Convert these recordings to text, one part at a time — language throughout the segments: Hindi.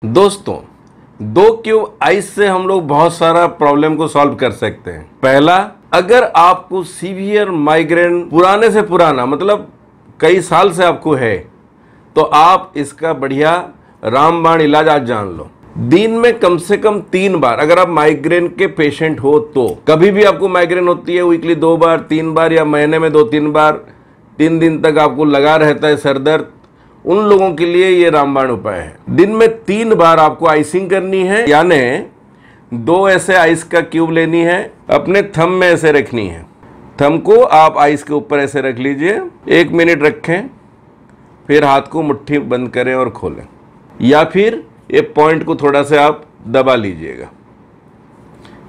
दोस्तों, 2 क्यूब आइस से हम लोग बहुत सारा प्रॉब्लम को सॉल्व कर सकते हैं। पहला, अगर आपको सीवियर माइग्रेन पुराने से पुराना मतलब कई साल से आपको है तो आप इसका बढ़िया रामबाण इलाज आज जान लो। दिन में कम से कम 3 बार, अगर आप माइग्रेन के पेशेंट हो तो, कभी भी आपको माइग्रेन होती है वीकली 2 बार 3 बार या महीने में 2-3 बार, 3 दिन तक आपको लगा रहता है सर दर्द, उन लोगों के लिए ये रामबाण उपाय है। दिन में 3 बार आपको आइसिंग करनी है, यानी 2 ऐसे आइस का क्यूब लेनी है, अपने थंब में ऐसे रखनी है। थंब को आप आइस के ऊपर ऐसे रख लीजिए, 1 मिनट रखें, फिर हाथ को मुट्ठी बंद करें और खोलें, या फिर ये पॉइंट को थोड़ा सा आप दबा लीजिएगा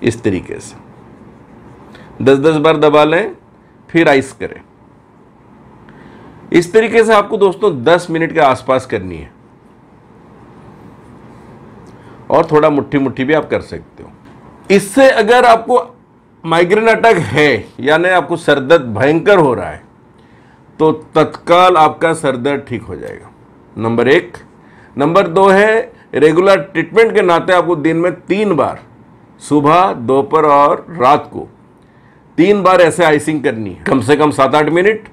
इस तरीके से। 10-10 बार दबा लें, फिर आइस करें। इस तरीके से आपको दोस्तों 10 मिनट के आसपास करनी है, और थोड़ा मुट्ठी मुट्ठी भी आप कर सकते हो। इससे अगर आपको माइग्रेन अटैक है यानी आपको सरदर्द भयंकर हो रहा है तो तत्काल आपका सरदर्द ठीक हो जाएगा, नंबर 1। नंबर 2 है, रेगुलर ट्रीटमेंट के नाते आपको दिन में 3 बार, सुबह, दोपहर और रात को 3 बार ऐसे आइसिंग करनी है, कम से कम 7-8 मिनट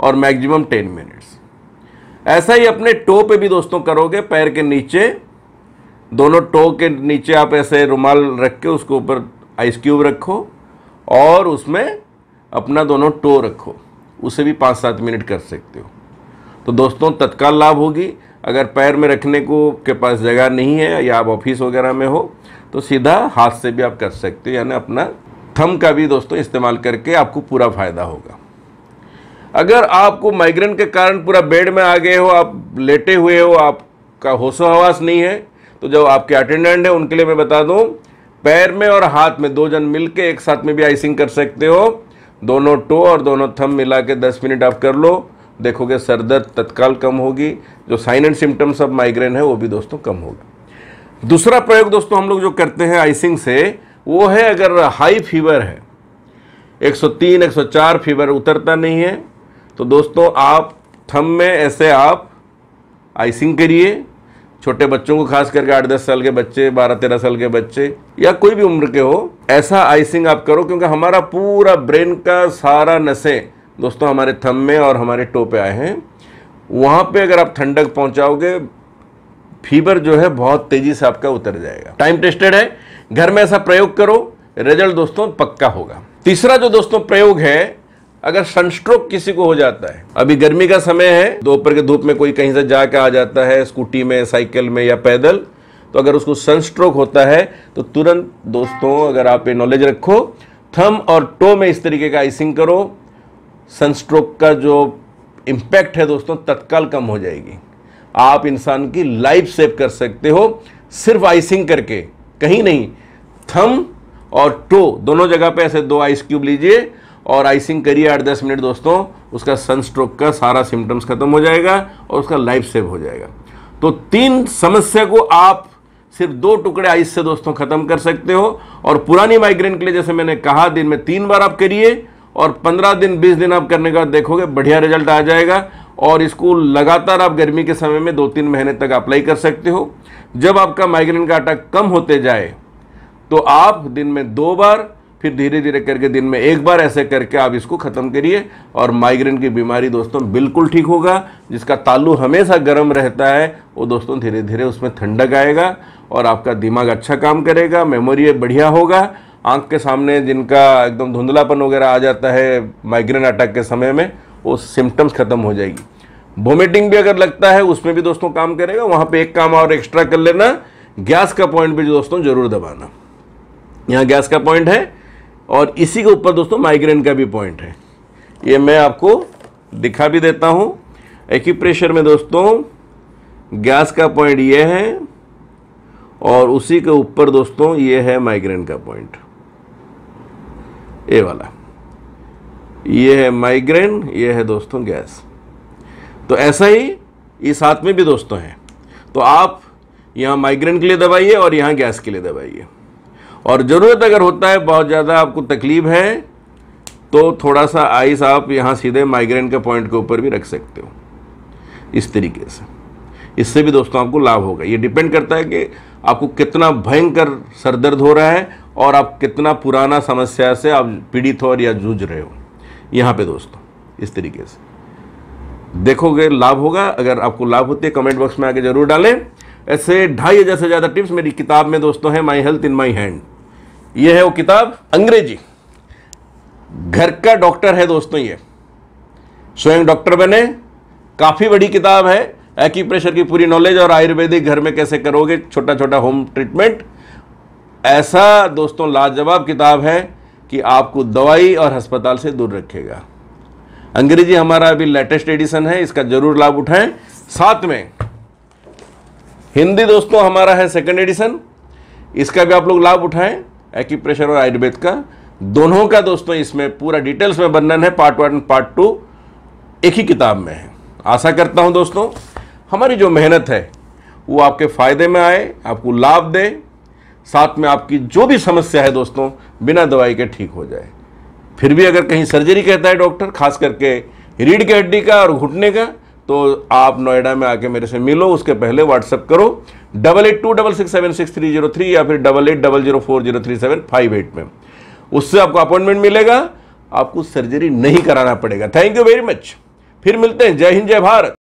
और मैक्सिमम 10 मिनट्स। ऐसा ही अपने टो पे भी दोस्तों करोगे, पैर के नीचे, दोनों टो के नीचे आप ऐसे रुमाल रख के उसके ऊपर आइस क्यूब रखो और उसमें अपना दोनों टो रखो, उसे भी 5-7 मिनट कर सकते हो। तो दोस्तों तत्काल लाभ होगी। अगर पैर में रखने को के पास जगह नहीं है या आप ऑफिस वगैरह में हो तो सीधा हाथ से भी आप कर सकते हो, यानी अपना थंब का भी दोस्तों इस्तेमाल करके आपको पूरा फायदा होगा। अगर आपको माइग्रेन के कारण पूरा बेड में आ गए हो, आप लेटे हुए हो, आपका होशो हवास नहीं है, तो जो आपके अटेंडेंट है उनके लिए मैं बता दूं, पैर में और हाथ में 2 जन मिलके एक साथ में भी आइसिंग कर सकते हो। दोनों टो और दोनों थंब मिला के 10 मिनट आप कर लो, देखोगे सर दर्द तत्काल कम होगी। जो sign and symptoms of migraine है वो भी दोस्तों कम होगा। दूसरा प्रयोग दोस्तों हम लोग जो करते हैं आइसिंग से, वो है अगर हाई फीवर है, 103-104 फीवर उतरता नहीं है, तो दोस्तों आप थंब में ऐसे आप आइसिंग करिए। छोटे बच्चों को खास करके 8-10 साल के बच्चे, 12-13 साल के बच्चे या कोई भी उम्र के हो, ऐसा आइसिंग आप करो, क्योंकि हमारा पूरा ब्रेन का सारा नसें दोस्तों हमारे थंब में और हमारे टो पे आए हैं। वहाँ पे अगर आप ठंडक पहुँचाओगे, फीवर जो है बहुत तेजी से आपका उतर जाएगा। टाइम टेस्टेड है, घर में ऐसा प्रयोग करो, रिजल्ट दोस्तों पक्का होगा। तीसरा जो दोस्तों प्रयोग है, अगर सनस्ट्रोक किसी को हो जाता है, अभी गर्मी का समय है, दोपहर के धूप में कोई कहीं से जाके आ जाता है, स्कूटी में, साइकिल में या पैदल, तो अगर उसको सनस्ट्रोक होता है तो तुरंत दोस्तों अगर आप ये नॉलेज रखो, थंब और टो में इस तरीके का आइसिंग करो, सनस्ट्रोक का जो इम्पैक्ट है दोस्तों तत्काल कम हो जाएगी। आप इंसान की लाइफ सेव कर सकते हो सिर्फ आइसिंग करके, कहीं नहीं। थंब और टो दोनों जगह पे ऐसे 2 आइस क्यूब लीजिए और आइसिंग करिए 8-10 मिनट दोस्तों, उसका सनस्ट्रोक का सारा सिम्टम्स खत्म हो जाएगा और उसका लाइफ सेव हो जाएगा। तो 3 समस्या को आप सिर्फ 2 टुकड़े आइस से दोस्तों खत्म कर सकते हो। और पुरानी माइग्रेन के लिए जैसे मैंने कहा, दिन में 3 बार आप करिए और 15 दिन 20 दिन आप करने के बाद देखोगे बढ़िया रिजल्ट आ जाएगा। और इसको लगातार आप गर्मी के समय में 2-3 महीने तक अप्लाई कर सकते हो। जब आपका माइग्रेन का अटैक कम होते जाए तो आप दिन में 2 बार, फिर धीरे धीरे करके दिन में 1 बार, ऐसे करके आप इसको खत्म करिए और माइग्रेन की बीमारी दोस्तों बिल्कुल ठीक होगा। जिसका तालु हमेशा गर्म रहता है वो दोस्तों धीरे धीरे उसमें ठंडक आएगा और आपका दिमाग अच्छा काम करेगा, मेमोरी बढ़िया होगा। आंख के सामने जिनका एकदम धुंधलापन वगैरह आ जाता है माइग्रेन अटैक के समय में, वो सिम्टम्स खत्म हो जाएगी। वोमिटिंग भी अगर लगता है उसमें भी दोस्तों काम करेगा। वहाँ पे एक काम और एक्स्ट्रा कर लेना, गैस का पॉइंट भी दोस्तों जरूर दबाना। यहाँ गैस का पॉइंट है और इसी के ऊपर दोस्तों माइग्रेन का भी पॉइंट है, ये मैं आपको दिखा भी देता हूँ। एक्यूप्रेशर में दोस्तों गैस का पॉइंट ये है और उसी के ऊपर दोस्तों ये है माइग्रेन का पॉइंट, ये वाला, ये है माइग्रेन, ये है दोस्तों गैस। तो ऐसा ही इस हाथ में भी दोस्तों है। तो आप यहाँ माइग्रेन के लिए दबाइए और यहाँ गैस के लिए दबाइए। और ज़रूरत अगर होता है, बहुत ज़्यादा आपको तकलीफ है, तो थोड़ा सा आइस आप यहाँ सीधे माइग्रेन के पॉइंट के ऊपर भी रख सकते हो इस तरीके से। इससे भी दोस्तों आपको लाभ होगा। ये डिपेंड करता है कि आपको कितना भयंकर सर दर्द हो रहा है और आप कितना पुराना समस्या से आप पीड़ित हो या जूझ रहे हो। यहाँ पे दोस्तों इस तरीके से देखोगे लाभ होगा। अगर आपको लाभ होती है कमेंट बॉक्स में आके जरूर डालें। ऐसे 2,500 से ज़्यादा टिप्स मेरी किताब में दोस्तों है, my health in my hand. ये है वो किताब, अंग्रेजी, घर का डॉक्टर है दोस्तों, ये स्वयं डॉक्टर बने। काफ़ी बड़ी किताब है, एक्यूप्रेशर की पूरी नॉलेज और आयुर्वेदिक घर में कैसे करोगे छोटा छोटा होम ट्रीटमेंट। ऐसा दोस्तों लाजवाब किताब है कि आपको दवाई और अस्पताल से दूर रखेगा। अंग्रेजी हमारा अभी लेटेस्ट एडिशन है, इसका जरूर लाभ उठाएं। साथ में हिंदी दोस्तों हमारा है सेकंड एडिशन, इसका भी आप लोग लाभ उठाएं। एक्यूप्रेशर और आयुर्वेद का दोनों का दोस्तों इसमें पूरा डिटेल्स में वर्णन है, पार्ट 1 पार्ट 2 एक ही किताब में है। आशा करता हूं दोस्तों हमारी जो मेहनत है वो आपके फायदे में आए, आपको लाभ दे, साथ में आपकी जो भी समस्या है दोस्तों बिना दवाई के ठीक हो जाए। फिर भी अगर कहीं सर्जरी कहता है डॉक्टर, खास करके रीढ़ की हड्डी का और घुटने का, तो आप नोएडा में आके मेरे से मिलो। उसके पहले व्हाट्सअप करो 8826676303 या फिर 8800403758 में, उससे आपको अपॉइंटमेंट मिलेगा। आपको सर्जरी नहीं कराना पड़ेगा। Thank you very much. फिर मिलते हैं। जय हिंद, जय भारत।